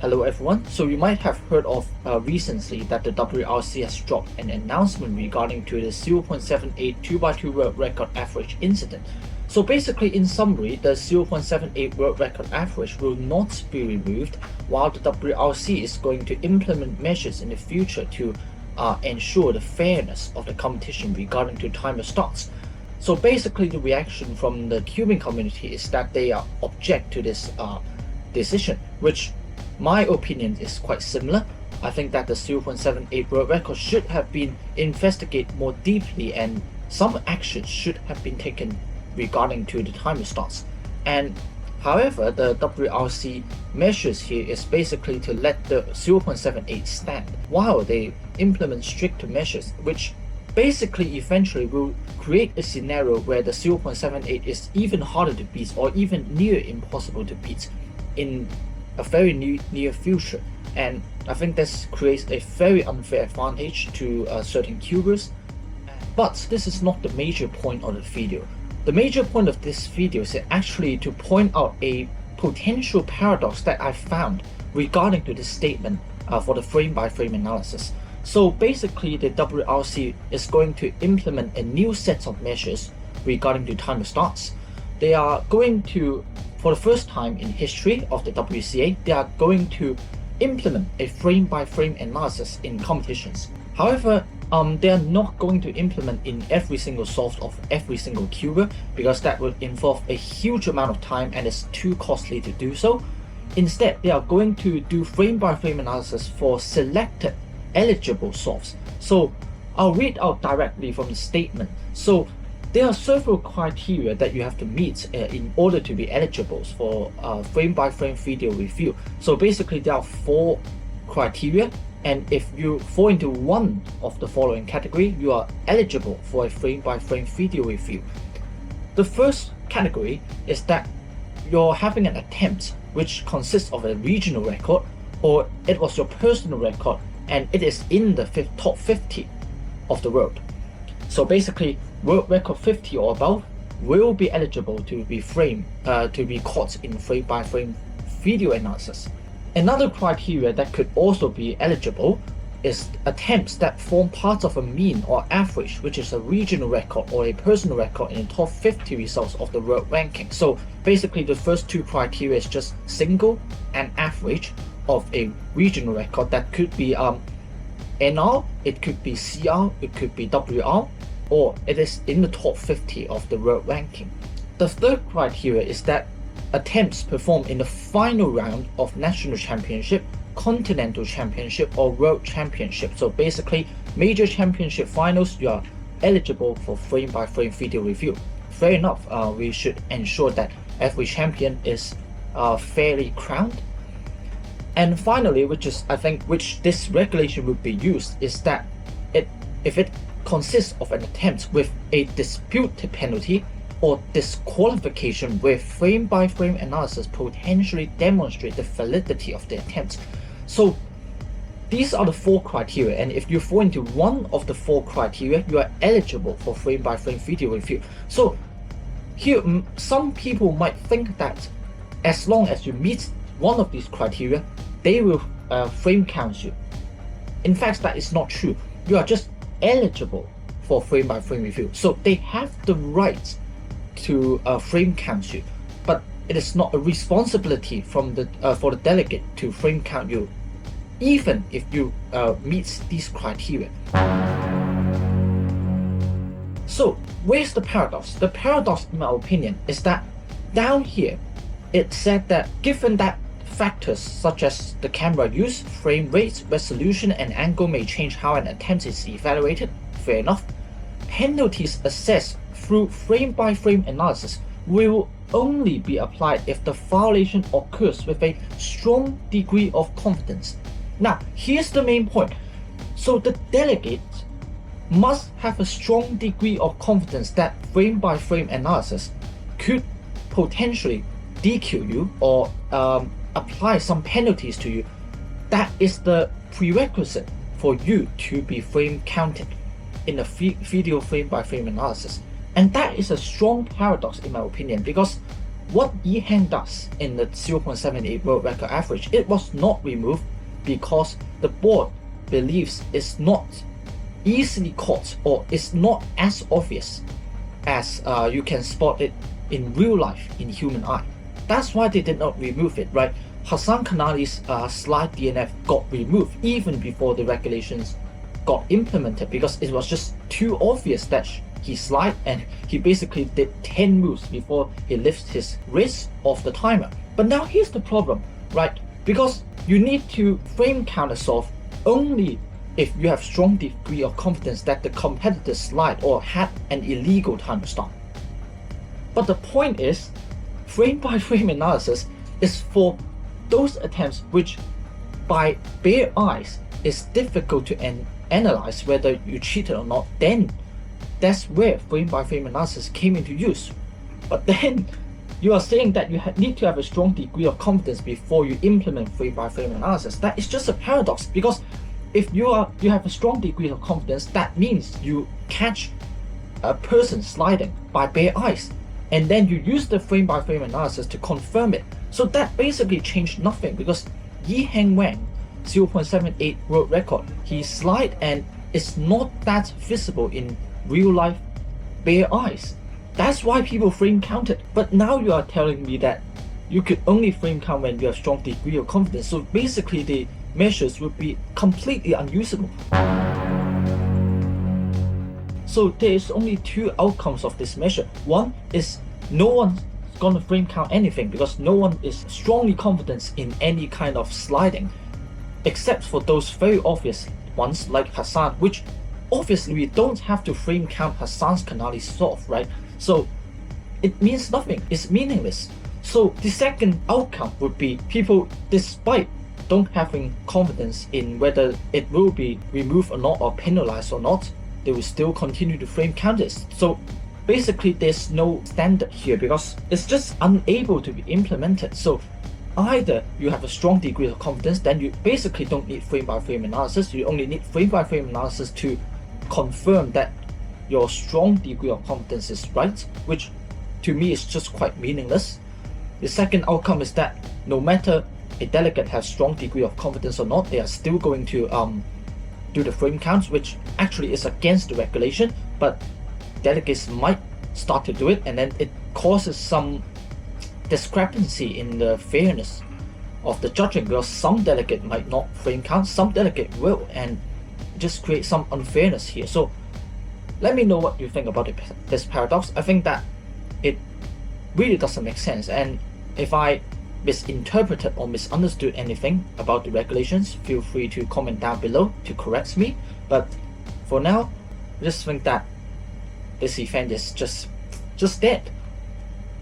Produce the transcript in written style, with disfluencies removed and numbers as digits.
Hello everyone. So you might have heard of recently that the WRC has dropped an announcement regarding to the 0.78 2x2 world record average incident. So basically, in summary, the 0.78 world record average will not be removed, while the WRC is going to implement measures in the future to ensure the fairness of the competition regarding to timer starts. So basically, the reaction from the tubing community is that they are object to this decision, which my opinion is quite similar. I think that the 0.78 world record should have been investigated more deeply, and some action should have been taken regarding to the timer starts. And however, the WRC measures here is basically to let the 0.78 stand while they implement stricter measures, which basically eventually will create a scenario where the 0.78 is even harder to beat or even near impossible to beat in a very near future. And I think this creates a very unfair advantage to certain tubers. But this is not the major point of the video. The major point of this video is actually to point out a potential paradox that I found regarding to this statement for the frame by frame analysis. So basically, the WRC is going to implement a new set of measures regarding to timer starts. They are going to, for the first time in history of the WCA, they are going to implement a frame by frame analysis in competitions. However, they are not going to implement in every single soft of every single tuber, because that would involve a huge amount of time and it's too costly to do so. Instead, they are going to do frame by frame analysis for selected eligible softs. So I'll read out directly from the statement. So there are several criteria that you have to meet in order to be eligible for frame by frame video review. So basically, there are 4 criteria, and if you fall into one of the following category, you are eligible for a frame by frame video review. The first category is that you're having an attempt which consists of a regional record, or it was your personal record and it is in the top 50 of the world. So basically, world record 50 or above will be eligible to be caught in frame by frame video analysis. Another criteria that could also be eligible is attempts that form part of a mean or average, which is a regional record or a personal record in the top 50 results of the world ranking. So basically, the first 2 criteria is just single and average of a regional record. That could be NR, it could be CR, it could be WR, or it is in the top 50 of the world ranking. The third criteria is that attempts performed in the final round of national championship, continental championship, or world championship. So basically, major championship finals, you are eligible for frame by frame video review. Fair enough, we should ensure that every champion is fairly crowned. And finally, which this regulation would be used, is that if it consists of an attempt with a disputed penalty or disqualification where frame by frame analysis potentially demonstrate the validity of the attempt. So these are the 4 criteria, and if you fall into one of the 4 criteria, you are eligible for frame by frame video review. So here, some people might think that as long as you meet one of these criteria, they will frame count you. In fact, that is not true. You are just eligible for frame by frame review, so they have the right to frame count you, but it is not a responsibility from the for the delegate to frame count you, even if you meet these criteria. So where's the paradox? The paradox, in my opinion, is that down here it said that given that factors such as the camera use, frame rate, resolution, and angle may change how an attempt is evaluated, fair enough, penalties assessed through frame by frame analysis will only be applied if the violation occurs with a strong degree of confidence. Now, here's the main point. So the delegate must have a strong degree of confidence that frame by frame analysis could potentially DQ you or apply some penalties to you. That is the prerequisite for you to be frame counted in a video frame by frame analysis. And that is a strong paradox in my opinion, because what Yi Heng does in the 0.78 world record average, it was not removed because the board believes it's not easily caught or it's not as obvious as you can spot it in real life in human eye. That's why they did not remove it, right? Hassan Khanali's slide DNF got removed even before the regulations got implemented because it was just too obvious that he slide and he basically did 10 moves before he lifts his wrist off the timer. But now here's the problem, right? Because you need to frame counter solve only if you have strong degree of confidence that the competitor slide or had an illegal timer stop. But the point is, frame by frame analysis is for those attempts which by bare eyes is difficult to analyze whether you cheated or not. Then that's where frame by frame analysis came into use. But then you are saying that you need to have a strong degree of confidence before you implement frame by frame analysis. That is just a paradox, because if you have a strong degree of confidence, that means you catch a person sliding by bare eyes, and then you use the frame by frame analysis to confirm it. So that basically changed nothing, because Yi Heng Wang 0.78 world record, he slide and it's not that visible in real life bare eyes. That's why people frame counted. But now you are telling me that you could only frame count when you have strong degree of confidence. So basically the measures would be completely unusable. So there is only two outcomes of this measure. One is no one's gonna frame count anything because no one is strongly confident in any kind of sliding, except for those very obvious ones like Hassan, which obviously we don't have to frame count Hassan's Khanali solve, right? So it means nothing, it's meaningless. So the second outcome would be people, despite don't having confidence in whether it will be removed or not or penalized or not, they will still continue to frame counters. So basically there's no standard here because it's just unable to be implemented. So either you have a strong degree of confidence, then you basically don't need frame by frame analysis. You only need frame by frame analysis to confirm that your strong degree of confidence is right, which to me is just quite meaningless. The second outcome is that no matter a delegate has strong degree of confidence or not, they are still going to do the frame counts, which actually is against the regulation, but delegates might start to do it, and then it causes some discrepancy in the fairness of the judging, because some delegate might not frame count, some delegate will, and just create some unfairness here. So let me know what you think about this paradox. I think that it really doesn't make sense, and if I misinterpreted or misunderstood anything about the regulations, feel free to comment down below to correct me. But for now, I just think that this event is just dead.